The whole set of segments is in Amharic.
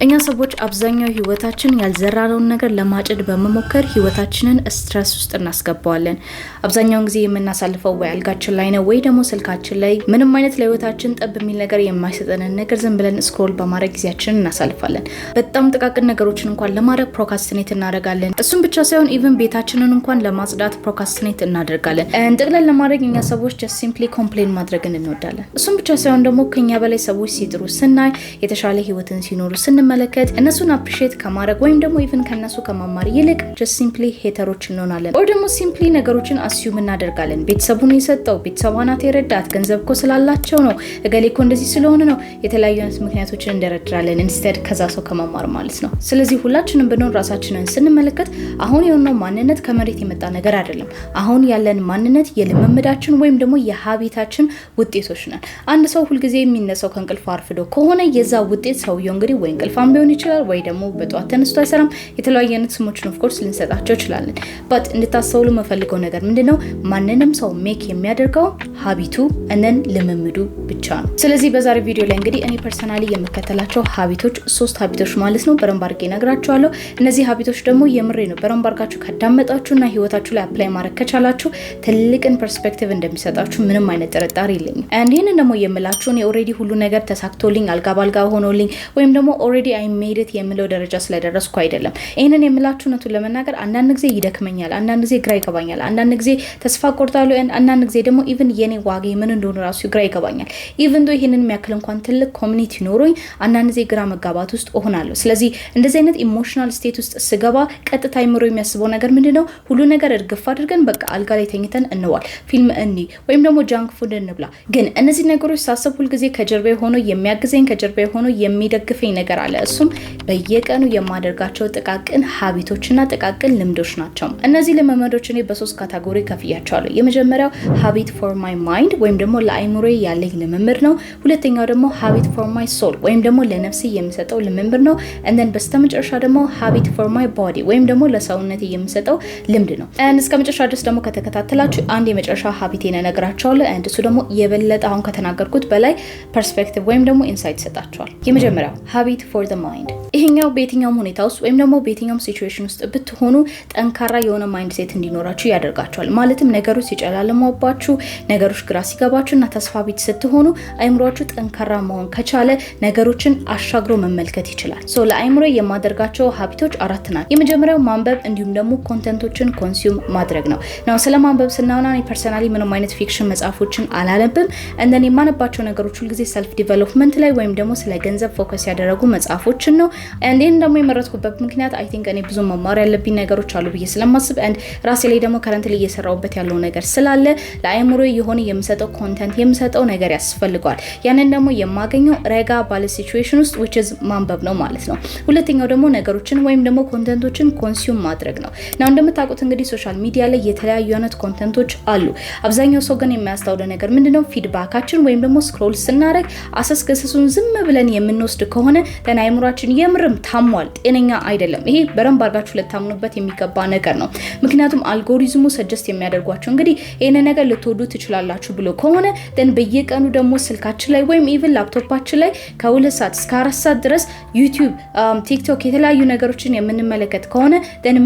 እኛ ሰዎች አብዛኛው ህይወታችን ያልዘራነውን ነገር ለማጨድ በመሞከር ህይወታችንን ስትረስ ውስጥ እናስገባዋለን። አብዛኛውን ጊዜ የምናሳልፈው ወይ አልጋችን ላይ ነው ወይ ደግሞ ስልካችን ላይ ምንም አይነት ለህይወታችን ጠብ የሚል ነገር የማይሰጠንን ነገር ዝም ብለን ስክሮል በማድረግ ጊዜያችንን እናሳልፋለን። በጣም ጥቃቅን ነገሮችን እንኳን ለማድረግ ፕሮካስቲኔት እናደርጋለን። እሱም ብቻ ሳይሆን ኢቭን ቤታችንን እንኳን ለማጽዳት ፕሮካስቲኔት እናደርጋለን። እንጠቅላላ ለማድረግ እኛ ሰዎች ጀስት ሲምፕሊ ኮምፕሌን ማድረግን እንወዳለን። እሱም ብቻ ሳይሆን ደግሞ ከኛ በላይ ሰዎች ሲጥሩ ስናይ፣ የተሻለ ህይወትን ሲኖሩ ስንመለከት እነሱን አፕሪሺየት ከማድረግ ወይም ደግሞ ኢቭን ከነሱ ከማማር ይልቅ ጀስት ሲምፕሊ ሄተሮች እንሆናለን። ወይ ደግሞ ሲምፕሊ ነገሮችን አስዩም እናደርጋለን። ቤተሰቡን የሰጠው ቤተሰቧናት የረዳት ገንዘብ እኮ ስላላቸው ነው፣ እገሌ እኮ እንደዚህ ስለሆነ ነው፣ የተለያዩ አይነት ምክንያቶችን እንደረድራለን ኢንስቴድ ከዛ ሰው ከማማር ማለት ነው። ስለዚህ ሁላችንም ብንሆን ራሳችንን ስንመለከት አሁን የሆነው ማንነት ከመሬት የመጣ ነገር አይደለም። አሁን ያለን ማንነት የልምምዳችን ወይም ደግሞ የሀቢታችን ውጤቶች ነን። አንድ ሰው ሁልጊዜ የሚነሳው ከእንቅልፍ አርፍዶ ከሆነ የዛ ውጤት ሰውየው እንግዲህ ወይ እንቅልፋም ቢሆን ይችላል ወይ ደግሞ በጧት ተነስቶ አይሰራም። የተለያዩ አይነት ስሞችን ኦፍ ኮርስ ልንሰጣቸው ይችላለን። ባት እንድታስተውሉ መፈልገው ነገር ምንድነው? ማንንም ሰው ሜክ የሚያደርገው ሀቢቱ እነን ልምምዱ ብቻ ነው። ስለዚህ በዛሬ ቪዲዮ ላይ እንግዲህ እኔ ፐርሰናሊ የምከተላቸው ሀቢቶች 3 ሀቢቶች ማለት ነው በረንብ አድርጌ እነግራችኋለሁ። እነዚህ ሀቢቶች ደግሞ የምሬ ነው በረንብ አድርጋችሁ ካዳመጣችሁና ህይወታችሁ ላይ አፕላይ ማድረግ ከቻላችሁ ትልቅን ፐርስፔክቲቭ እንደሚሰጣችሁ ምንም አይነት ጥርጣሬ የለኝም። ይህንን ደግሞ የምላችሁ እኔ ኦልሬዲ ሁሉ ነገር ተሳክቶልኝ አልጋ ባልጋ ሆኖልኝ ወይም ደግሞ ኦልሬዲ አይ ሜድ ኢት የምለው ደረጃ ስለደረስኩ አይደለም። ይሄንን የምላችሁ ነው ለመናገር አንዳንድ ጊዜ ይደክመኛል፣ አንዳንድ ጊዜ ግራ ይገባኛል፣ አንዳንድ ጊዜ ተስፋ ቆርጣለሁ፣ አንዳንድ ጊዜ ደግሞ ኢቭን የኔ ዋጋ ምን እንደሆነ ራሱ ግራ ይገባኛል። ኢቭን ዶ ይሄንን የሚያክል እንኳን ትልቅ ኮሚኒቲ ኖሮኝ አንዳንድ ጊዜ ግራ መጋባት ውስጥ እሆናለሁ። ስለዚህ እንደዚህ አይነት ኢሞሽናል ስቴት ውስጥ ስገባ ቀጥታ አይምሮ የሚያስበው ነገር ምንድነው? ሁሉ ነገር እርግፍ አድርገን በቃ አልጋ ላይ ተኝተን እንዋል፣ ፊልም እኒ ወይም ደግሞ ጃንክ ፉድ እንብላ። ግን እነዚህ ነገሮች ሳስብ ሁሉ ጊዜ ከጀርባዬ ሆኖ የሚያግዘኝ ከጀርባዬ ሆኖ የሚደግፈኝ ነገር አለ። እሱም በየቀኑ የማደርጋቸው ጥቃቅን ሀቢቶችና ጥቃቅን ልምዶች ናቸው። እነዚህ ልምምዶች እኔ በ3 ካቴጎሪ ከፍያቸዋለሁ። የመጀመሪያው ሀቢት ፎር ማይ ማይንድ ወይም ደግሞ ለአይምሮዬ ያለኝ ልምምድ ነው። ሁለተኛው ደግሞ ሀቢት ፎር ማይ ሶል ወይም ደግሞ ለነፍሴ የምሰጠው ልምምድ ነው። እንደን በስተመጨረሻ ደግሞ ሀቢት ፎር ማይ ቦዲ ወይም ደግሞ ለሰውነቴ የምሰጠው ልምድ ነው። እስከ መጨረሻ ድረስ ደግሞ ከተከታተላችሁ አንድ የመጨረሻ ሀቢቴን እነግራችኋለሁ። እሱ ደግሞ የበለጠ አሁን ከተናገርኩት በላይ ፐርስፔክቲቭ ወይም ደግሞ ኢንሳይት ይሰጣችኋል። የመጀመሪያው ሀቢት ፎር ዘ ማይንድ። ይሄኛው በየትኛውም ሁኔታ ውስጥ ወይም ደግሞ በየትኛውም ሲቹዌሽን ውስጥ ብትሆኑ ጠንካራ የሆነ ማይንድ ሴት እንዲኖራችሁ ያደርጋችኋል። ማለትም ነገሮች ሲጨላለሙባችሁ፣ ነገሮች ግራ ሲገባችሁና ተስፋ ቢስ ስትሆኑ አይምሮአችሁ ጠንካራ መሆን ከቻለ ነገሮችን አሻግሮ መመልከት ይችላል። ለአይምሮ የማደርጋቸው ሀቢቶች 4 ናቸው። የመጀመሪያው ማንበብ እንዲሁም ደግሞ ኮንተንቶችን ኮንሱም ማድረግ ነው። ስለ ማንበብ ስናወራ እኔ ፐርሰናሊ ምንም አይነት ፊክሽን መጽሐፎችን አላነብም። እንደኔ የማነባቸው ነገሮች ሁልጊዜ ሰልፍ ዲቨሎፕመንት ላይ ወይም ደግሞ ስለ ገንዘብ ፎከስ ያደረጉ መጽሐፎችን ነው። ይህን ደግሞ የመረጥኩበት ምክንያት አይ ቲንክ እኔ ብዙ መማር ያለብኝ ነገሮች አሉ ብዬ ስለማስብ ራሴ ላይ ደግሞ ከረንትሊ እየሰራሁበት ያለው ነገር ስላለ ለአይምሮ የሆነ የምሰጠው ኮንተንት የምሰጠው ነገር ያስፈልገዋል። ያንን ደግሞ የማገኘው ረጋ ባለ ሲቹዌሽን ውስጥ which is ማንበብ ነው ማለት ነው። ሁለተኛው ደግሞ ነገሮችን ወይም ደግሞ ኮንተንቶችን ኮንሱም ማድረግ ነው። እንደምታውቁት እንግዲህ ሶሻል ሚዲያ ላይ የተለያዩ አይነት ኮንተንቶች አሉ። አብዛኛው ሰው ግን የሚያስተውለው ነገር ምንድነው? ፊድባካችን ወይም ደግሞ ስክሮል ስናደርግ አሰስገሰሱን ዝም ብለን የምንወስድ ከሆነ አይምሮአችን የምርም ታሟል፣ ጤነኛ አይደለም። ይሄ በረንብ አድርጋችሁ ልታምኑበት የሚገባ ነገር ነው። ምክንያቱም አልጎሪዝሙ ሰጀስት የሚያደርጓችሁ እንግዲህ ይሄን ነገር ልትወዱ ትችላላችሁ ብሎ ከሆነ በየቀኑ ደግሞ ስልካችን ላይ ወይም ኢቭን ላፕቶፓችን ላይ ከ2 ሰዓት እስከ 4 ሰዓት ድረስ ዩቲዩብ፣ ቲክቶክ የተለያዩ ነገሮችን የምንመለከት ከሆነ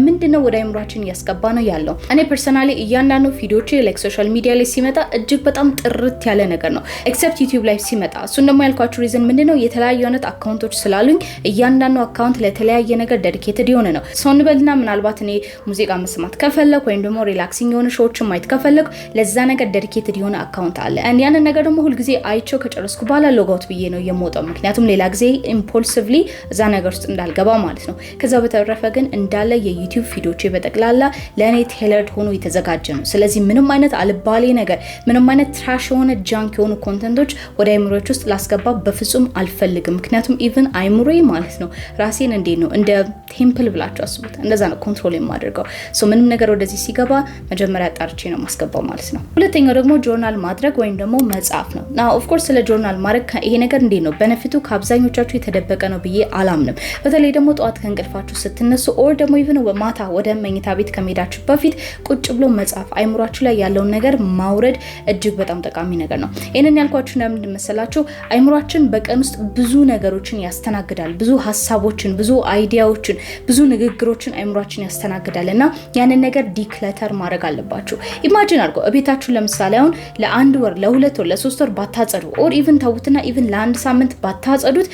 ምንድነው ወደ አይምሮአችን እያስገባ ነው ያለው? እኔ ፐርሰናሊ እያንዳንዱ ቪዲዮቼ ላይክ ሶሻል ሚዲያ ላይ ሲመጣ እጅግ በጣም ጥርት ያለ ነገር ነው ኤክሰፕት ዩቲዩብ ላይ ሲመጣ። እሱን ደግሞ ያልኳችሁ ሪዝን ምንድነው? የተለያዩ አይነት አካውንቶች ስላሉኝ እያንዳንዱ አካውንት ለተለያየ ነገር ዴዲኬትድ የሆነ ነው። ሰው እንበልና ምናልባት እኔ ሙዚቃ መስማት ከፈለኩ ወይም ደግሞ ሪላክሲንግ የሆነ ሾዎችን ማየት ከፈለኩ ለዛ ነገር ዴዲኬትድ የሆነ አካውንት አለ። ያንን ነገር ደግሞ ሁልጊዜ አይቼው ከጨረስኩ በኋላ ሎጋውት ብዬ ነው የምወጣው። ምክንያቱም ሌላ ጊዜ ኢምፖልሲቭሊ እዛ ነገር ውስጥ እንዳልገባ ማለት ነው። ከዛ በተረፈ ግን እንዳለ የዩቲዩብ ቪዲዮቼ በጠቅላላ ለእኔ ቴለርድ ሆኖ የተዘጋጀ ነው። ስለዚህ ምንም አይነት አልባሌ ነገር፣ ምንም አይነት ትራሽ የሆነ ጃንክ የሆኑ ኮንተንቶች ወደ አይምሮች ውስጥ ላስገባ በፍጹም አልፈልግም። ምክንያቱም ኢቭን አይምሮዬ ማለት ነው ራሴን እንዴት ነው እንደ ቴምፕል ብላችሁ አስቡት። እንደዛ ነው ኮንትሮል የማደርገው። ምንም ነገር ወደዚህ ሲገባ መጀመሪያ ጣርቼ ነው ማስገባው ማለት ነው። ሁለተኛው ደግሞ ጆርናል ማድረግ ወይም ደግሞ መጻፍ ነው። ኦፍ ኮርስ ስለ ጆርናል ማድረግ ይሄ ነገር እንዴት ነው በነፊቱ ከአብዛኞቻችሁ የተደበቀ ነው ብዬ አላምንም። በተለይ ደግሞ ጠዋት ከእንቅልፋችሁ ስትነሱ ኦር ደግሞ ኢቭን ማታ ወደ መኝታ ቤት ከመሄዳችሁ በፊት ቁጭ ብሎ መጻፍ፣ አይምሯችሁ ላይ ያለውን ነገር ማውረድ እጅግ በጣም ጠቃሚ ነገር ነው። ይሄንን ያልኳችሁ ለምን መሰላችሁ? አይምሯችን በቀን ውስጥ ብዙ ነገሮችን ያስተናግዳል፣ ብዙ ሀሳቦችን ብዙ አይዲያዎችን ብዙ ንግግሮችን አይምሯችን ያስተናግዳልና ያንን ነገር ዲክለተር ማድረግ አለባችሁ። ኢማጂን አድርጎ ቤታችሁ ለምሳሌ አሁን ለ1 ወር ለ2 ወር ለ3 ወር ባታጸዱ ኦር ኢቭን ተውትና ኢቭን ለ1 ሳምንት ባታጸዱት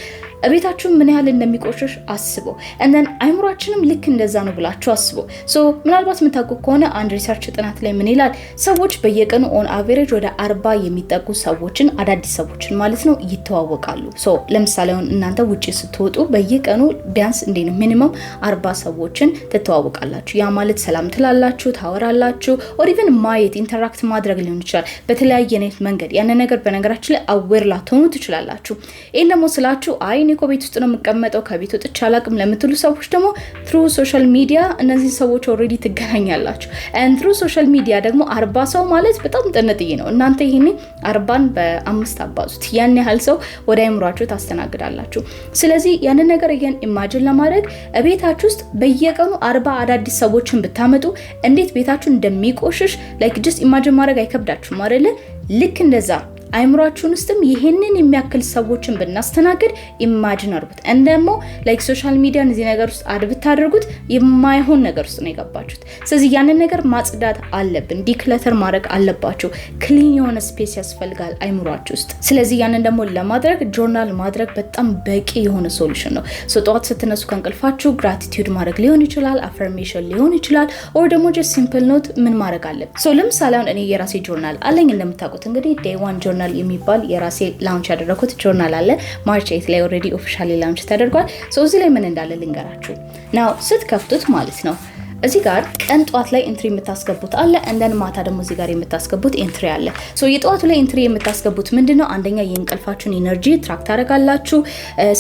ቤታችሁ ምን ያህል እንደሚቆሽሽ አስበው። እንደን አይምሯችንም ልክ እንደዛ ነው ብላችሁ አስበው። ሶ ምናልባት የምታውቁ ከሆነ አንድ ሪሰርች ጥናት ላይ ምን ይላል? ሰዎች በየቀኑ ኦን አቨሬጅ ወደ 40 የሚጠጉ ሰዎችን አዳዲስ ሰዎችን ማለት ነው ይተዋወቃሉ። ሶ ለምሳሌ አሁን እናንተ ውጪ ስትወጡ በየቀኑ ቢያንስ እንዴ ነው ሚኒመም 40 ሰዎችን ትተዋወቃላችሁ። ያ ማለት ሰላም ትላላችሁ፣ ታወራላችሁ፣ ኦር ኢቭን ማየት ኢንተራክት ማድረግ ሊሆን ይችላል በተለያየ አይነት መንገድ። ያን ነገር በነገራችን ላይ አዌር ላትሆኑ ትችላላችሁ። ይሄን ደግሞ ስላችሁ አይ እኮ ቤት ውስጥ ነው የምቀመጠው ከቤት ወጥቼ አላቅም ለምትሉ ሰዎች ደግሞ ትሩ ሶሻል ሚዲያ እነዚህ ሰዎች ኦሬዲ ትገናኛላችሁ። and through social media ደግሞ 40 ሰው ማለት በጣም ጥንጥዬ ነው። እናንተ ይሄኔ 40ን በ5 አባዙት ያን ያህል ሰው ወደ አይምሯችሁ ታስተናግዳላችሁ። ስለዚህ ያን ነገር ይሄን ኢማጂን ለማድረግ ቤታችሁ ውስጥ በየቀኑ 40 አዳዲስ ሰዎችን ብታመጡ እንዴት ቤታችሁ እንደሚቆሽሽ ላይክ ጀስት ኢማጂን ማድረግ አይከብዳችሁም አይደለ? ልክ እንደዛ አይምሯችሁን ውስጥም ይሄንን የሚያክል ሰዎችን ብናስተናግድ ኢማጂን አድርጉት። እንደሞ ላይክ ሶሻል ሚዲያን እዚህ ነገር ውስጥ ብታደርጉት የማይሆን ነገር ውስጥ ነው የገባችሁት። ስለዚህ ያንን ነገር ማጽዳት አለብን፣ ዲክለተር ማድረግ አለባችሁ። ክሊን የሆነ ስፔስ ያስፈልጋል አይምሯችሁ ውስጥ። ስለዚህ ያንን ደግሞ ለማድረግ ጆርናል ማድረግ በጣም በቂ የሆነ ሶሉሽን ነው። ጠዋት ስትነሱ ከእንቅልፋችሁ ግራቲቲዩድ ማድረግ ሊሆን ይችላል፣ አፈርሜሽን ሊሆን ይችላል፣ ኦር ደግሞ ጀስት ሲምፕል ኖት ምን ማድረግ አለብን። ለምሳሌ አሁን እኔ የራሴ ጆርናል አለኝ እንደምታውቁት እንግዲህ ዴይ 1 ጆርናል የሚባል የራሴ ላውንች ያደረኩት ጆርናል አለ። ማርች 8 ላይ ኦሬዲ ኦፊሻሊ ላውንች ተደርጓል። እዚህ ላይ ምን እንዳለ ልንገራችሁ። ናው ስትከፍቱት ማለት ነው እዚህ ጋር ቀን ጧት ላይ ኢንትሪ የምታስገቡት አለ። እንደን ማታ ደግሞ እዚህ ጋር የምታስገቡት ኢንትሪ አለ። የጧቱ ላይ ኢንትሪ የምታስገቡት ምንድነው? አንደኛ የእንቅልፋችሁን ኢነርጂ ትራክ ታደርጋላችሁ፣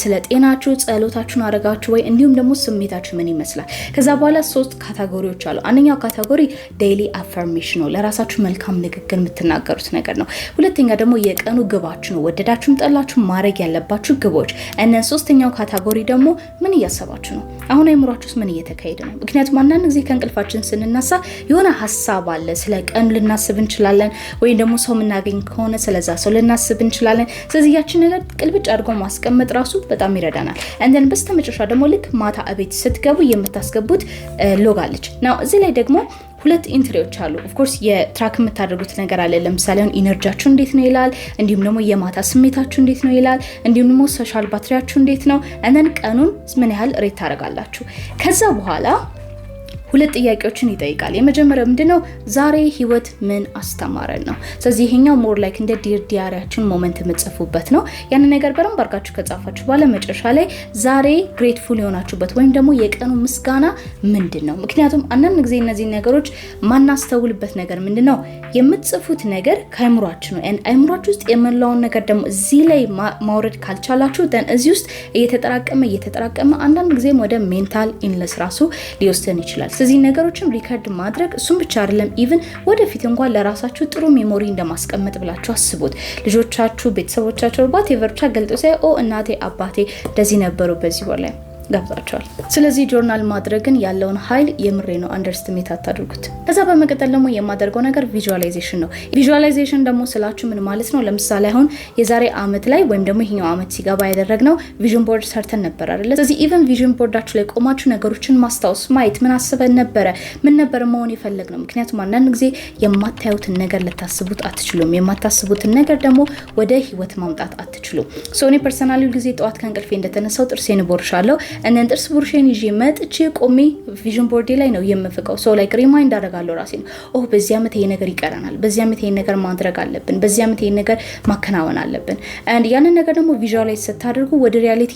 ስለ ጤናችሁ ጸሎታችሁን አረጋችሁ ወይ እንዲሁም ደግሞ ስሜታችሁ ምን ይመስላል። ከዛ በኋላ 3 ካታጎሪዎች አሉ። አንደኛው ካታጎሪ ዴይሊ አፈርሜሽን ነው፣ ለራሳችሁ መልካም ንግግር የምትናገሩት ነገር ነው። ሁለተኛ ደግሞ የቀኑ ግባችሁ ነው፣ ወደዳችሁም ጠላችሁ ማድረግ ያለባችሁ ግቦች። እና ሶስተኛው ካታጎሪ ደግሞ ምን እያሰባችሁ ነው፣ አሁን አይምሯችሁስ ምን እየተካሄደ ነው። ምክንያቱም አንዳንድ ጊዜ ከእንቅልፋችን ስንነሳ የሆነ ሀሳብ አለ፣ ስለ ቀን ልናስብ እንችላለን፣ ወይ ደግሞ ሰው የምናገኝ ከሆነ ስለዛ ሰው ልናስብ እንችላለን። ስለዚህ ያችን ነገር ቅልብጭ አድርጎ ማስቀመጥ ራሱ በጣም ይረዳናል። እንደን በስተመጨረሻ ደግሞ ልክ ማታ እቤት ስትገቡ የምታስገቡት ሎግ አለች። ናው እዚህ ላይ ደግሞ 2 ኢንትሪዎች አሉ። ኦፍ ኮርስ የትራክ የምታደርጉት ነገር አለ። ለምሳሌ አሁን ኢነርጂያችሁ እንዴት ነው ይላል፣ እንዲሁም ደግሞ የማታ ስሜታችሁ እንዴት ነው ይላል፣ እንዲሁም ደግሞ ሶሻል ባትሪያችሁ እንዴት ነው፣ እንደን ቀኑን ምን ያህል ሬት ታደርጋላችሁ። ከዛ በኋላ 2 ጥያቄዎችን ይጠይቃል። የመጀመሪያው ምንድነው? ዛሬ ህይወት ምን አስተማረን ነው። ስለዚህ ይሄኛው ሞር ላይክ እንደ ዲያሪያችን ሞመንት የምትጽፉበት ነው። ያን ነገር በደንብ አድርጋችሁ ከጻፋችሁ በኋላ መጨረሻ ላይ ዛሬ ግሬትፉል የሆናችሁበት ወይም ደግሞ የቀኑ ምስጋና ምንድነው? ምክንያቱም አንዳንድ ጊዜ እነዚህ ነገሮች ማናስተውልበት ነገር ምንድነው? የምትጽፉት ነገር ከአይምሯችሁ ነው። አይምሯችሁ ውስጥ የመላውን ነገር ደግሞ እዚህ ላይ ማውረድ ካልቻላችሁ ደን እዚህ ውስጥ እየተጠራቀመ አንዳንድ ጊዜም ወደ ሜንታል ኢልነስ ራሱ ሊወስደን ይችላል። ስለዚህ ነገሮችን ሪከርድ ማድረግ እሱም ብቻ አይደለም፣ ኢቭን ወደፊት እንኳን ለራሳችሁ ጥሩ ሜሞሪ እንደማስቀመጥ ብላችሁ አስቡት። ልጆቻችሁ፣ ቤተሰቦቻችሁ ባቴቨርቻ ገልጦ ሳይ እናቴ አባቴ እንደዚህ ነበሩ በዚህ ወር ላይ ገብታችኋል። ስለዚህ ጆርናል ማድረግን ያለውን ኃይል የምሬ ነው አንደርስቲሜት አታድርጉት። ከዛ በመቀጠል ደግሞ የማደርገው ነገር ቪዥዋላይዜሽን ነው። ቪዥዋላይዜሽን ደግሞ ስላችሁ ምን ማለት ነው? ለምሳሌ አሁን የዛሬ አመት ላይ ወይም ደግሞ ይሄኛው አመት ሲገባ ያደረግነው ቪዥን ቦርድ ሰርተን ነበር አይደል? ስለዚህ ኢቭን ቪዥን ቦርዳችሁ ላይ ቆማችሁ ነገሮችን ማስታወስ ማየት፣ ምን አስበን ነበረ፣ ምን ነበር መሆን የፈለግነው። ምክንያቱም አንዳንድ ጊዜ የማታዩትን ነገር ልታስቡት አትችሉም፣ የማታስቡትን ነገር ደግሞ ወደ ህይወት ማምጣት አትችሉም። እኔ ፐርሰናሊ ጊዜ ጠዋት ከእንቅልፌ እንደተነሳው ጥርሴን ቦርሻለሁ እነን ጥርስ ብሩሽን ይዤ መጥቼ ቆሜ ቪዥን ቦርዴ ላይ ነው የምፍቀው። ላይክ ሪማይንድ አደርጋለሁ ራሴን በዚህ አመት ይሄ ነገር ይቀረናል፣ በዚህ አመት ይሄ ነገር ማድረግ አለብን፣ በዚህ አመት ይሄ ነገር ማከናወን አለብን። and ያንን ነገር ደግሞ ቪዥዋላይዝ ስታደርጉ ወደ ሪያሊቲ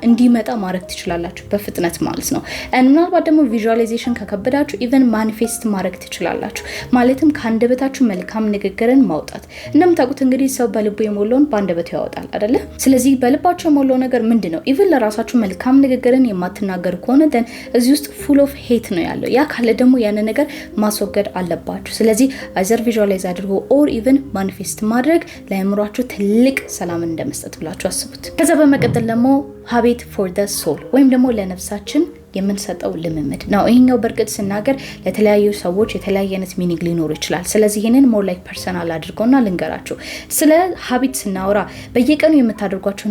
እንዲመጣ ማድረግ ትችላላችሁ በፍጥነት ማለት ነው። and ምናልባት ደግሞ ቪዥዋላይዜሽን ከከበዳችሁ ኢቨን ማኒፌስት ማድረግ ትችላላችሁ። ማለትም ከአንደበታችሁ መልካም ንግግርን ማውጣት። እንደምታውቁት እንግዲህ ሰው በልቡ የሞላውን በአንደበቱ ያወጣል አይደለ? ስለዚህ በልባችሁ የሞላው ነገር ምንድነው? ኢቨን ለራሳችሁ መልካም ንግግርን የማትናገሩ ከሆነ ደን እዚህ ውስጥ ፉል ኦፍ ሄት ነው ያለው። ያ ካለ ደግሞ ያን ነገር ማስወገድ አለባችሁ። ስለዚህ አይዘር ቪዥዋላይዝ አድርጎ ኦር ኢቭን ማኒፌስት ማድረግ ለአእምሯችሁ ትልቅ ሰላም እንደመስጠት ብላችሁ አስቡት። ከዛ በመቀጠል ደግሞ ሃቢት ፎር ዘ ሶል ወይም ደግሞ ለነፍሳችን የምንሰጠው ልምምድ ነው። ይሄኛው በርግጥ ስናገር ለተለያዩ ሰዎች የተለያየ አይነት ሚኒንግ ሊኖር ይችላል። ስለዚህ ይሄንን ሞር ላይክ ፐርሰናል አድርገውና ልንገራችሁ። ስለ ሀቢት ስናወራ በየቀኑ የምታደርጓቸው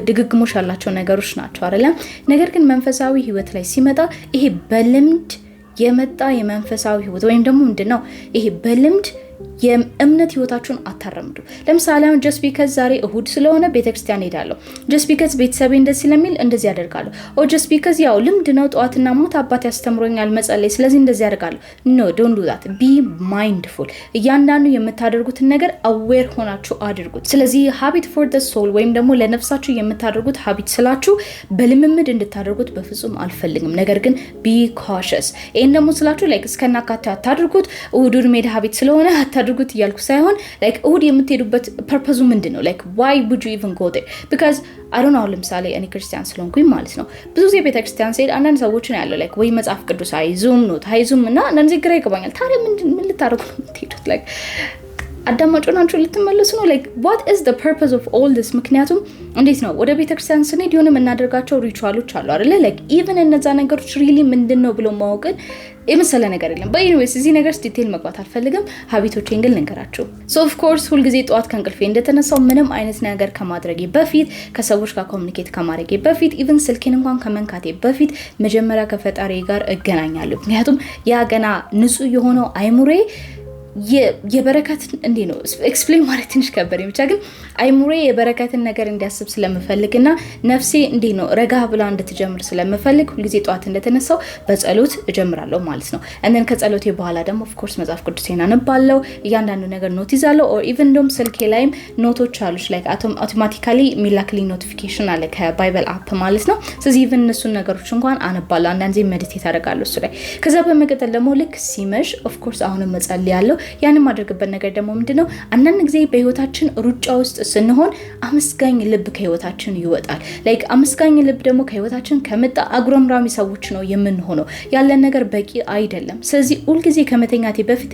ድግግሞሽ ያላቸው ነገሮች ናቸው አይደለም። ነገር ግን መንፈሳዊ ህይወት ላይ ሲመጣ ይሄ በልምድ የመጣ የመንፈሳዊ ህይወት ወይም ደግሞ ምንድነው ይሄ በልምድ የእምነት ህይወታችሁን አታረምዱ። ለምሳሌ አሁን just because ዛሬ እሁድ ስለሆነ ቤተክርስቲያን ሄዳለሁ፣ just because ቤተሰቤ እንደዚህ ስለሚል እንደዚህ ያደርጋለሁ፣ or just because ያው ልምድ ነው ጠዋትና ማታ አባቴ ያስተምሮኛል መጸለይ ስለዚህ እንደዚህ ያደርጋለሁ። no, don't do that. be mindful. እያንዳንዱ የምታደርጉትን ነገር aware ሆናችሁ አድርጉት። ስለዚህ habit for the soul ወይም ደግሞ ለነፍሳችሁ የምታደርጉት habit ስላችሁ በልምምድ እንድታደርጉት በፍጹም አልፈልግም። ነገር ግን be cautious። ይሄን ደግሞ ስላችሁ like እስከናካቴ አታድርጉት። እሁድ ሜዳ habit ስለሆነ አታድርጉት እያልኩ ሳይሆን like እሁድ የምትሄዱበት ፐርፐዙ ምንድነው? like why would you even go there? because I don't know ለምሳሌ እኔ ክርስቲያን ስለሆንኩኝ ማለት ነው ብዙ ጊዜ ቤተክርስቲያን ሲሄድ አንዳንድ ሰዎች ነው ያለው like ወይ መጽሐፍ ቅዱስ አይዙም ነው ታይዙም እና አንዳንድ ግራ ይገባኛል። ታዲያ ምን ልታደርጉ ነው የምትሄዱት? like አዳማጩ ናችሁ ልትመለሱ ነው? like what is the purpose of all this? ምክንያቱም እንዴት ነው ወደ ቤተክርስቲያን ስንሄድ የሆነ የምናደርጋቸው ሪቹዋሎች አሉ አይደለ? like even እነዛ ነገሮች really ምንድነው ብሎ ማወቅን የመሰለ ነገር የለም። በኤኒዌይስ እዚህ ነገር ዲቴል መግባት አልፈልግም። ሀቢቶቼን ግን ልንገራችሁ። so of course ሁል ጊዜ ጧት ከእንቅልፌ እንደተነሳው ምንም አይነት ነገር ከማድረጌ በፊት ከሰዎች ጋር ኮሙኒኬት ከማድረጌ በፊት ኢቭን ስልኬን እንኳን ከመንካቴ በፊት መጀመሪያ ከፈጣሪ ጋር እገናኛለሁ። ምክንያቱም ያ ገና ንጹህ የሆነው አይሙሬ የበረከት እንዴ ነው ኤክስፕሌን ማለት ትንሽ ከበደኝ። ብቻ ግን አይሙሬ የበረከትን ነገር እንዲያስብ ስለምፈልግና ነፍሴ እንዴ ነው ረጋ ብላ እንድትጀምር ስለምፈልግ ሁሉ ጊዜ ጧት እንደተነሳው በጸሎት እጀምራለሁ ማለት ነው። and ከጸሎቴ በኋላ ደግሞ of course መጽሐፍ ቅዱሴን አነባለሁ። እያንዳንዱ ነገር ኖት ይዛለሁ or even ደግሞ ስልኬ ላይም ኖቶች አሉሽ like automatically ሚላክሊ ኖቲፊኬሽን አለ ከባይብል አፕ ማለት ነው። ስለዚህ even እነሱን ነገሮች እንኳን አነባለሁ። አንዳንዴ ሜዲቴት አደርጋለሁ እሱ ላይ። ከዛ በመቀጠል ደግሞ ልክ ሲመሽ of course አሁንም መጸልያለሁ። ያንን ማድረግበት ነገር ደግሞ ምንድነው አንዳንድ ጊዜ በህይወታችን ሩጫ ውስጥ ስንሆን አመስጋኝ ልብ ከህይወታችን ይወጣል። like አመስጋኝ ልብ ደግሞ ከህይወታችን ከመጣ አጉረምራሚ ሰዎች ነው የምንሆነው። ያለን ነገር በቂ አይደለም። ስለዚህ ሁሉ ጊዜ ከመተኛቴ በፊት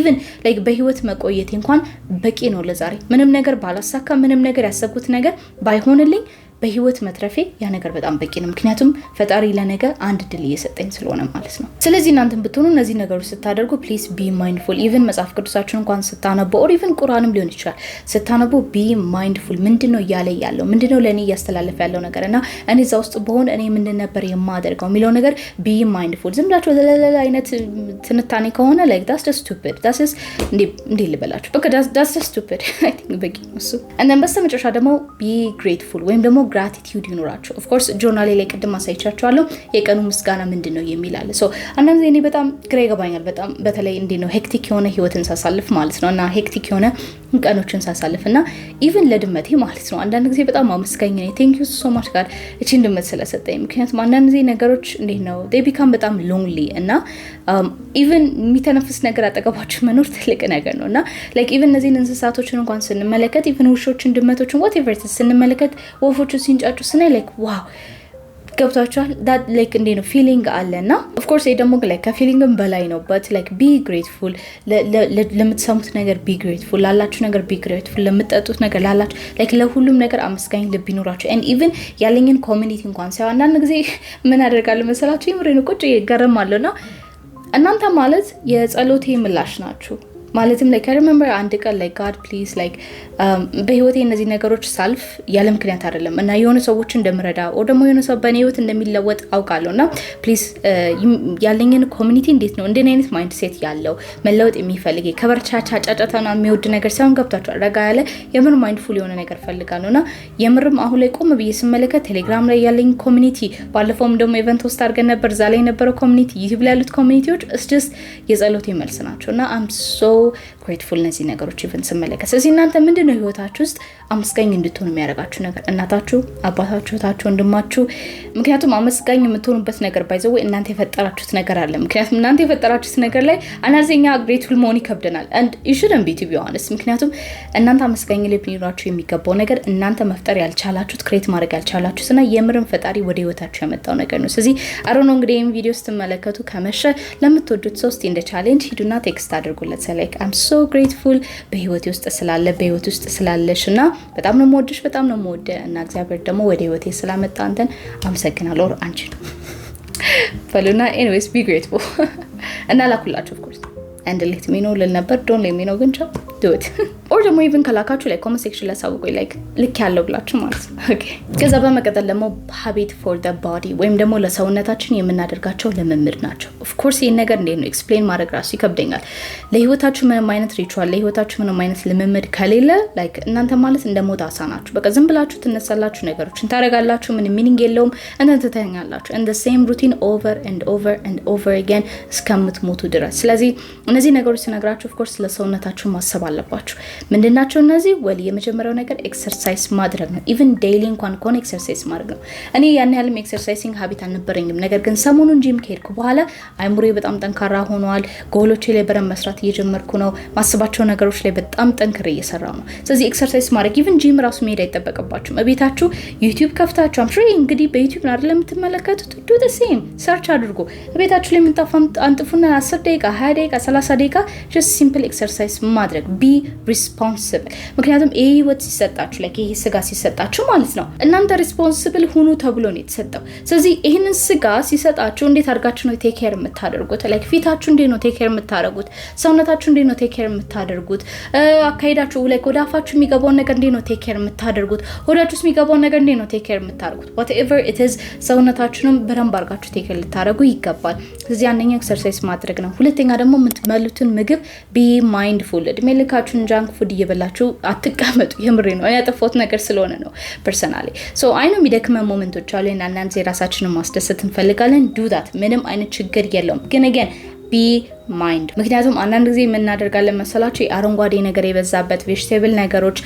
even like በህይወት መቆየቴ እንኳን በቂ ነው ለዛሬ ምንም ነገር ባላሳካ ምንም ነገር ያሰብኩት ነገር ባይሆንልኝ በህይወት መትረፌ ያ ነገር በጣም በቂ ነው። ምክንያቱም ፈጣሪ ለነገ አንድ ድል እየሰጠኝ ስለሆነ ማለት ነው። ስለዚህ እናንተም ብትሆኑ እነዚህ ነገሮች ስታደርጉ please be mindful. even መጽሐፍ ቅዱሳችሁን እንኳን ስታነቡ or even ቁርአንም ሊሆን ይችላል ስታነቡ be mindful። ምንድነው ያለው ምንድነው ለኔ ያስተላለፈ ያለው ነገርና እኔ እዛ ውስጥ በሆነ እኔ ምንድን ነበር የማደርገው የሚለው ነገር be mindful። ዝም ብላችሁ ለለለ አይነት ትንታኔ ከሆነ like that's just stupid. that's just እንዴ ልበላችሁ በቃ that's just stupid. I think በቂ ነው እሱ። and then በስተመጨረሻ ደግሞ be grateful ወይም ደግሞ gratitude ይኖራችሁ። of course ጆርናሌ ላይ ቅድም አሳይቻችኋለሁ የቀኑ ምስጋና ምንድነው የሚል አለ። so አንዳንድ ጊዜ እኔ በጣም ግራ ይገባኛል። በጣም በተለይ እንዴ ነው ሄክቲክ የሆነ ህይወትን ሳሳልፍ ማለት ነውና ሄክቲክ የሆነ ቀኖችን ሳሳልፍና even ለድመቴ ማለት ነው አንዳንድ ጊዜ በጣም አመስጋኝ ነኝ። thank you so much God እቺን ድመት ስለሰጠኝ። ምክንያቱም አንዳንድ ጊዜ ነገሮች እንዴ ነው they become በጣም lonely እና even የሚተነፍስ ነገር አጠገባችሁ መኖር ትልቅ ነገር ነውና like even እነዚህን እንስሳቶችን እንኳን ስንመለከት even ውሾችን ድመቶችን whatever ስንመለከት ወፎቹ ሲንጫጩ ስናይ like wow ገብታችኋል that like እንዴ ነው ፊሊንግ አለና of course ይሄ ደግሞ like ከፊሊንግም በላይ ነው but like be grateful ለምትሰሙት ነገር be grateful ላላችሁ ነገር be grateful ለምትጠጡት ነገር ላላችሁ like ለሁሉም ነገር አመስጋኝ ልብ ይኖራችሁ and even ያለኝን ኮሚኒቲ እንኳን ሳይሆን አንዳንድ ጊዜ ምን አደርጋለሁ መሰላችሁ ይምሬን ቁጭ ይገረማለሁና እናንተ ማለት የጸሎቴ ምላሽ ናችሁ። ማለትም like I remember አንድ ቀን like God please like በህይወቴ እነዚህ ነገሮች ሳልፍ ያለ ምክንያት አይደለም እና የሆነ ሰዎች እንደምረዳ or ደግሞ የሆነ ሰው በኔ ህይወት እንደሚለወጥ አውቃለሁና please ያለኝን ኮሚኒቲ እንዴት ነው እንደኔ አይነት ማይንድ ሴት ያለው መለወጥ የሚፈልግ ከበርቻቻ ጫጫታና የሚወድ ነገር ሳይሆን ገብታችሁ ረጋ ያለ የምር ማይንድፉል የሆነ ነገር ፈልጋለሁና የምርም አሁን ላይ ቆም ብዬ ስመለከት ቴሌግራም ላይ ያለኝ ኮሚኒቲ ባለፈውም ደግሞ ኢቨንት ውስጥ አድርገን ነበር እዛ ላይ የነበረው ኮሚኒቲ ዩቲዩብ ላይ ያሉት ኮሚኒቲዎች it's just የጸሎቴ መልስ ናቸውና I'm so grateful ለዚህ ነገሮች ኢቨንት ስመለከት። ስለዚህ እናንተ ምንድነው ህይወታችሁ ውስጥ አመስጋኝ እንድትሆኑ የሚያደርጋችሁ ነገር? እናታችሁ፣ አባታችሁ፣ ታችሁ፣ ወንድማችሁ። ምክንያቱም አመስጋኝ የምትሆኑበት ነገር ባይዘው እናንተ የፈጠራችሁት ነገር አለ። ምክንያቱም እናንተ የፈጠራችሁት ነገር ላይ አናዘኛ grateful መሆን ይከብደናል and you shouldn't be to be honest። ምክንያቱም እናንተ አመስጋኝ ሊሆናችሁ የሚገባው ነገር እናንተ መፍጠር ያልቻላችሁት ክሬት ማድረግ ያልቻላችሁትና የምርን ፈጣሪ ወደ ህይወታችሁ ያመጣው ነገር ነው። ስለዚህ I don't know እንግዲህ ይሄን ቪዲዮ ስትመለከቱ ከመሸ ለምትወዱት ሰው እንደ ቻሌንጅ ሂዱና ቴክስት አድርጉለት like I'm so grateful በህይወቴ ውስጥ ስላለ በህይወት ውስጥ ስላለሽና በጣም ነው የምወድሽ በጣም ነው የምወደ እና እግዚአብሔር ደግሞ ወደ ህይወቴ ስላመጣ አንተን አመሰግናለሁ አንቺ በሉና ኤኒዌይስ ቢ ግሬትፉል እና ላኩላችሁ ኦፍ ኮርስ and let me know ለነበር don't let me know ግን ቻው do it or ደግሞ even ከላካችሁ ላይ comment section ላይ ሳውቁኝ like ልክ ያለው ብላችሁ ማለት ነው ኦኬ ከዛ በመቀጠል ደግሞ habit for the body ወይም ደግሞ ለሰውነታችን የምናደርጋቸው ልምምድ ናቸው of course ይሄን ነገር እንዴት ነው explain ማድረግ ራሱ ይከብደኛል ለህይወታችሁ ምንም አይነት ሪቹዋል ለህይወታችሁ ምንም አይነት ልምምድ ከሌለ like እናንተ ማለት እንደሞት አሳ ናችሁ በቃ ዝም ብላችሁ ትነሳላችሁ ነገሮችን ታረጋላችሁ ምን ሚኒንግ የለውም እና ትተኛላችሁ and the same routine over and over and over again እስከምትሞቱ ድረስ ስለዚህ እነዚህ ነገሮች ሲነግራችሁ of course ለሰውነታችሁ ማሰብ አለባችሁ ምንድናቸው እነዚህ ወል የመጀመሪያው ነገር ኤክሰርሳይዝ ማድረግ ነው even daily እንኳን ኮን ኤክሰርሳይዝ ማድረግ ነው እኔ ያን ያህልም ኤክሰርሳይዚንግ ሀቢት አልነበረኝም ነገር ግን ሰሞኑን ጂም ከሄድኩ በኋላ አይምሮዬ በጣም ጠንካራ ሆኗል ጎሎቼ ላይ በደንብ መስራት እየጀመርኩ ነው ማስባቸው ነገሮች ላይ በጣም ጠንክሬ እየሰራሁ ነው ስለዚህ ኤክሰርሳይዝ ማድረግ even ጂም ራሱ መሄድ አይጠበቅባችሁም በቤታችሁ ዩቲዩብ ከፍታችሁ አምሹ እንግዲህ በዩቲዩብ ነው አይደል የምትመለከቱት do the same ሰርች አድርጉ ቤታችሁ ላይ የምታፋም አንጥፉና 10 ደቂቃ 20 ደቂቃ 30 ደቂቃ just simple exercise ማድረግ be responsible ምክንያቱም ይሄ ህይወት ሲሰጣችሁ like ይሄ ስጋ ሲሰጣችሁ ማለት ነው እናንተ responsible ሁኑ ተብሎ ነው የተሰጠው ስለዚህ ይሄንን ስጋ ሲሰጣችሁ እንዴት አድርጋችሁ ነው ቴክ ኬር የምታደርጉት like ፊታችሁ እንዴት ነው ቴክ ኬር የምታደርጉት ሰውነታችሁ እንዴት ነው ቴክ ኬር የምታደርጉት አካይዳችሁ like ወደ አፋችሁ የሚገባው ነገር እንዴት ነው ቴክ ኬር የምታደርጉት ወዳችሁ የሚገባው ነገር እንዴት ነው ቴክ ኬር የምታደርጉት whatever it is ሰውነታችሁንም በደንብ አድርጋችሁ ቴክ ኬር ልታደርጉ ይገባል ስለዚህ አንደኛ ኤክሰርሳይዝ ማድረግ ነው ሁለተኛ ደግሞ የምትበሉትን ምግብ be mindful እድሜ ልካችሁን ጃንክ ፉድ እየበላችሁ አትቀመጡ የምሬ ነው እኔ ያጠፋሁት ነገር ስለሆነ ነው ፐርሰናሊ ሶ አይ ነው የሚደክመን ሞመንቶች አሉ እና እናንተ የራሳችንን ማስደሰት እንፈልጋለን do that ምንም አይነት ችግር የለውም ግን again be mind ምክንያቱም አንዳንድ ጊዜ ምን እናደርጋለን መሰላችሁ አረንጓዴ ነገር የበዛበት vegetable ነገሮች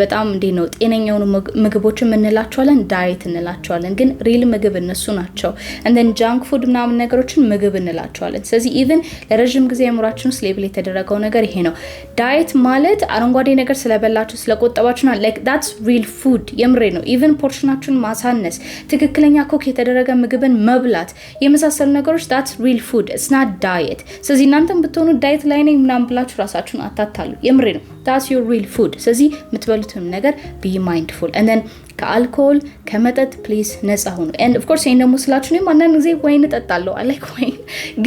በጣም እንዴ ነው ጤነኛው ምግቦች እንላቸዋለን ዳይት እንላቸዋለን ግን ሪል ምግብ እነሱ ናቸው and then junk food ምናምን ነገሮችን ምግብ እንላቸዋለን ስለዚህ even ለረጅም ጊዜ አእምሯችን ውስጥ ሌብል የተደረገው ነገር ይሄ ነው ዳይት ማለት አረንጓዴ ነገር ስለበላችሁ ስለቆጠባችሁና like that's real food የምሬ ነው even ፖርሽናችሁን ማሳነስ ትክክለኛ ኮክ የተደረገ ምግብን መብላት የመሳሰሉ ነገሮች that's real food it's not diet ስለዚህ እናንተም ብትሆኑ ዳይት ላይ ነኝ ምናምን ብላችሁ ራሳችሁን አታታሉ የምሬ ነው that's your real food ስለዚህ የምትበሉትም ነገር be mindful and then ከአልኮል ከመጠጥ please ነፃ ሁኑ and of course ይሄን ደግሞ ስላችሁ ነው አንዳንድ ጊዜ ወይን እጠጣለሁ I like wine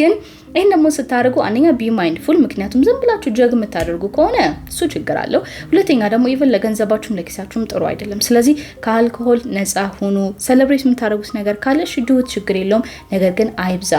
ግን ይሄን ደግሞ ስታደርጉ አንደኛ be mindful ምክንያቱም ዝም ብላችሁ ጀግ የምታደርጉ ከሆነ እሱ ችግር አለው ሁለተኛ ደግሞ even ለገንዘባችሁም ለኪሳችሁም ጥሩ አይደለም ስለዚህ ከአልኮል ነፃ ሁኑ ሴሌብሬት የምታደርጉት ነገር ካለ ሽዱት ችግር የለውም ነገር ግን አይብዛ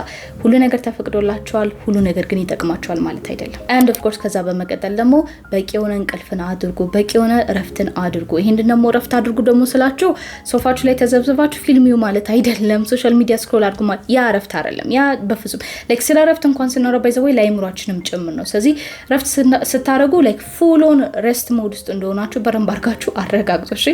ሁሉ ነገር ተፈቅዶላችኋል ሁሉ ነገር ግን ይጠቅማችኋል ማለት አይደለም and of course ከዛ በመቀጠል ደግሞ በቂ የሆነ እንቅልፍን አድርጉ በቂ የሆነ እረፍትን አድርጉ ይሄን ደግሞ እረፍት አድርጉ ደግሞ ስላችሁ ሶፋችሁ ላይ ተዘብዝባችሁ ፊልሚው ማለት አይደለም ሶሻል ሚዲያ ስክሮል አድርጉ ማለት ያ እረፍት አይደለም ያ በፍጹም like ስለ እረፍት እንኳን ስናወራ ባይዘው ላይምሯችንም ጭምር ነው ስለዚህ እረፍት ስታረጉ like full on rest mode ውስጥ እንደሆናችሁ በረም ባርጋችሁ አረጋግጡ እሺ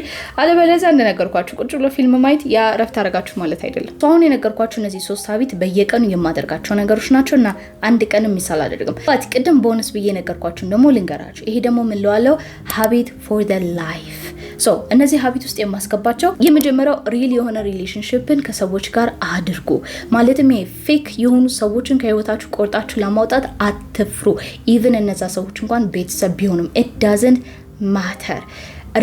አለበለዚያ እንደነገርኳችሁ ቁጭ ብሎ ፊልም ማየት ያ እረፍት አረጋችሁ ማለት አይደለም አሁን የነገርኳችሁ እነዚህ 3 ሀቢት በየቀኑ የማደርጋቸው ነገሮች ናቸውና አንድ ቀንም ሚሳል አደረግም ባት ቅድም ቦነስ ብዬ ነገርኳችሁ ደግሞ ልንገራችሁ ይሄ ደግሞ ምን ለዋለው habit for the life ሶ እነዚህ ሀቢት ውስጥ የማስገባቸው የመጀመሪያው ሪል የሆነ ሪሌሽንሺፕን ከሰዎች ጋር አድርጉ ማለትም ፌክ የሆኑ ሰዎችን ከህይወታችሁ ቆርጣችሁ ለማውጣት አትፍሩ ኢቭን እነዛ ሰዎች እንኳን ቤተሰብ ቢሆኑም it doesn't matter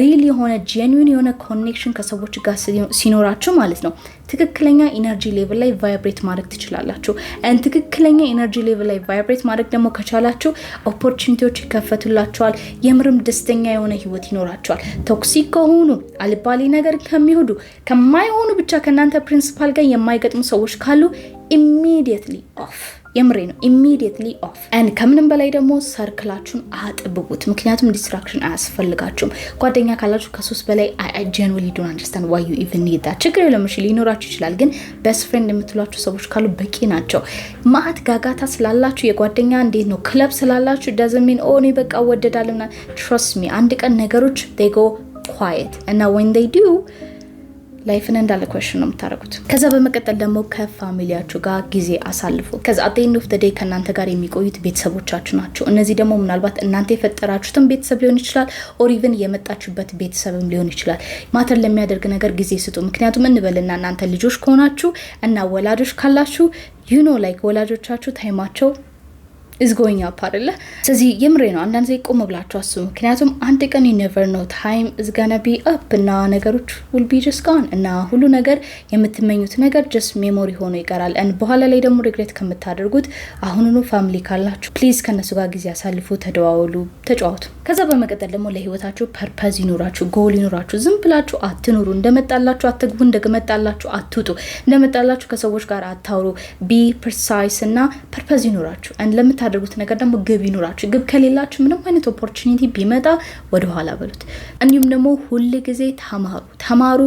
ሪል የሆነ ጄኑዊን የሆነ ኮኔክሽን ከሰዎች ጋር ሲኖራችሁ ማለት ነው ትክክለኛ ኢነርጂ ሌቭል ላይ ቫይብሬት ማድረግ ትችላላችሁ and ትክክለኛ ኢነርጂ ሌቭል ላይ ቫይብሬት ማድረግ ደግሞ ከቻላችሁ ኦፖርቹኒቲዎች ይከፈቱላችኋል የምርም ደስተኛ የሆነ ህይወት ይኖራችኋል ቶክሲክ ከሆኑ አልባሌ ነገር ከሚሆዱ ከማይሆኑ ብቻ ከናንተ ፕሪንሲፓል ጋር የማይገጥሙ ሰዎች ካሉ immediately off የምሬ ነው immediately off and ከምንም በላይ ደግሞ ሰርክላችሁን አጥብቡት ምክንያቱም ዲስትራክሽን አያስፈልጋችሁም ጓደኛ ካላችሁ ከሶስት በላይ I genuinely don't understand why you even need that ችግር የለም እሺ ሊኖራችሁ ይችላል ግን best friend የምትሏችሁ ሰዎች ካሉ በቂ ናቸው ማት ጋጋታ ስላላችሁ የጓደኛ እንዴት ነው ክለብ ስላላችሁ doesn't mean እኔ በቃ ወደዳለና trust me አንድ ቀን ነገሮች they go quiet and now when they do ላይፍን እንዳለ question ነው የምታረጉት ከዛ በመቀጠል ደግሞ ከፋሚሊያችሁ ጋር ጊዜ አሳልፉ ከዛ at the end of the day ከናንተ ጋር የሚቆዩት ቤተሰቦቻችሁ ናቸው እነዚህ ደግሞ ምናልባት እናንተ የፈጠራችሁትን ቤተሰብ ሊሆን ይችላል or even የመጣችሁበት ቤተሰብም ሊሆን ይችላል ማተር ለሚያደርግ ነገር ጊዜ ስጡ ምክንያቱም እንበልና እናንተ ልጆች ከሆናችሁ እና ወላጆች ካላችሁ you know like ወላጆቻችሁ ታይማቸው is going up አይደለ? ስለዚህ የምሬ ነው። አንዳንድ ጊዜ ቆም ብላችሁ አስቡ። ምክንያቱም አንድ ቀን you never know time is gonna be up እና ነገሮች will be just gone እና ሁሉ ነገር የምትመኙት ነገር just memory ሆኖ ይቀራል። and በኋላ ላይ ደግሞ regret ከምታደርጉት አሁኑኑ ፋሚሊ ካላችሁ ፕሊዝ ከነሱ ጋር ጊዜ አሳልፉ፣ ተደዋወሉ፣ ተጫወቱ። ከዛ በመቀጠል ደግሞ ለህይወታችሁ ፐርፐዝ ይኖራችሁ፣ ጎል ይኖራችሁ። ዝም ብላችሁ አትኑሩ። እንደመጣላችሁ አትግቡ፣ እንደመጣላችሁ አትውጡ፣ እንደመጣላችሁ ከሰዎች ጋር አታውሩ። be precise እና ፐርፐዝ ይኖራችሁ and ለምታደርጉት ነገር ደግሞ ግብ ይኖራችሁ። ግብ ከሌላችሁ ምንም አይነት ኦፖርቹኒቲ ቢመጣ ወደ ኋላ በሉት። እንዲሁም ደግሞ ሁሉ ጊዜ ተማሩ።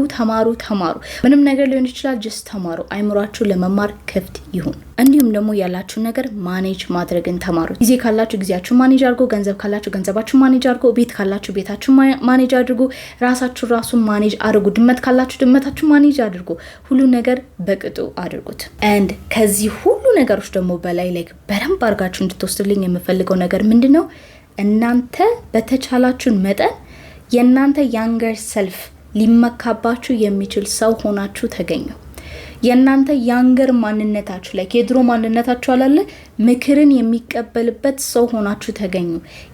ምንም ነገር ሊሆን ይችላል፣ just ተማሩ። አይምሯችሁ ለመማር ክፍት ይሁን። እንዲሁም ደግሞ ያላችሁ ነገር ማኔጅ ማድረግን ተማሩ። ጊዜ ካላችሁ ጊዜያችሁ ማኔጅ አድርጉ፣ ገንዘብ ካላችሁ ገንዘባችሁ ማኔጅ አድርጉ፣ ቤት ካላችሁ ቤታችሁ ማኔጅ አድርጉ፣ ራሳችሁ ማኔጅ አድርጉ፣ ድመት ካላችሁ ድመታችሁ ማኔጅ አድርጉ። ሁሉ ነገር በቅጡ አድርጉት። and ከዚህ ሁሉ ነገሮች ደግሞ በላይ በደንብ አድርጋችሁ እንድትወስዱልኝ የምፈልገው ነገር ምንድነው? እናንተ በተቻላችሁ መጠን የእናንተ ያንገር ሰልፍ ሊመካባችሁ የሚችል ሰው ሆናችሁ ተገኙ። የእናንተ ያንገር ማንነታችሁ የድሮ ማንነታችሁ አላለ ምክርን የሚቀበልበት ሰው ሆናችሁ ተገኙ።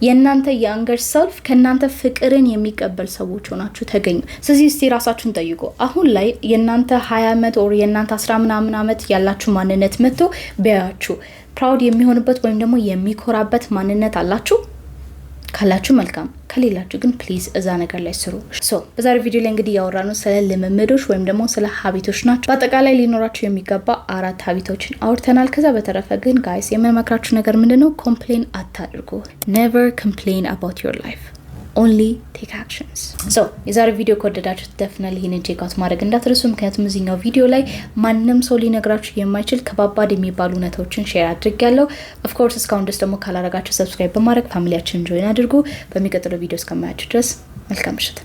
የእናንተ ያንገር ሰልፍ ከእናንተ ፍቅርን የሚቀበል ሰዎች ሆናችሁ ተገኙ። ስለዚህ እስቲ ራሳችሁን ጠይቁ። አሁን ላይ የእናንተ 20 ዓመት or የእናንተ 10 ምናምን ዓመት ያላችሁ ማንነት መጥቶ ቢያያችሁ ፕራውድ የሚሆንበት ወይም ደግሞ የሚኮራበት ማንነት አላችሁ? ካላችሁ መልካም፣ ከሌላችሁ ግን ፕሊዝ እዛ ነገር ላይ ስሩ። በዛሬ ቪዲዮ ላይ እንግዲህ ያወራነው ስለ ልምምዶች ወይም ደግሞ ስለ ሀቢቶች ናቸው። በአጠቃላይ ሊኖራችሁ የሚገባ 4 ሀቢቶችን አውርተናል። ከዛ በተረፈ ግን ጋይስ የምመክራችሁ ነገር ምንድነው? ኮምፕሌን አታድርጉ። never complain about your life, only take actions. የዛሬ ቪዲዮ ከወደዳችሁ definitely ይሄንን ቼክ አውት ማድረግ እንዳትረሱ። ምክንያቱም እዚህኛው ቪዲዮ ላይ ማንንም ሰው ሊነግራችሁ የማይችል ከባባድ የሚባሉ እውነቶችን ሼር አድርጌያለሁ። of course እስካሁን ድረስ ደግሞ ካላረጋችሁ ሰብስክራይብ በማድረግ ፋሚሊያችንን ጆይን አድርጉ። በሚቀጥለው ቪዲዮ እስከማያችሁ ድረስ መልካም ምሽት።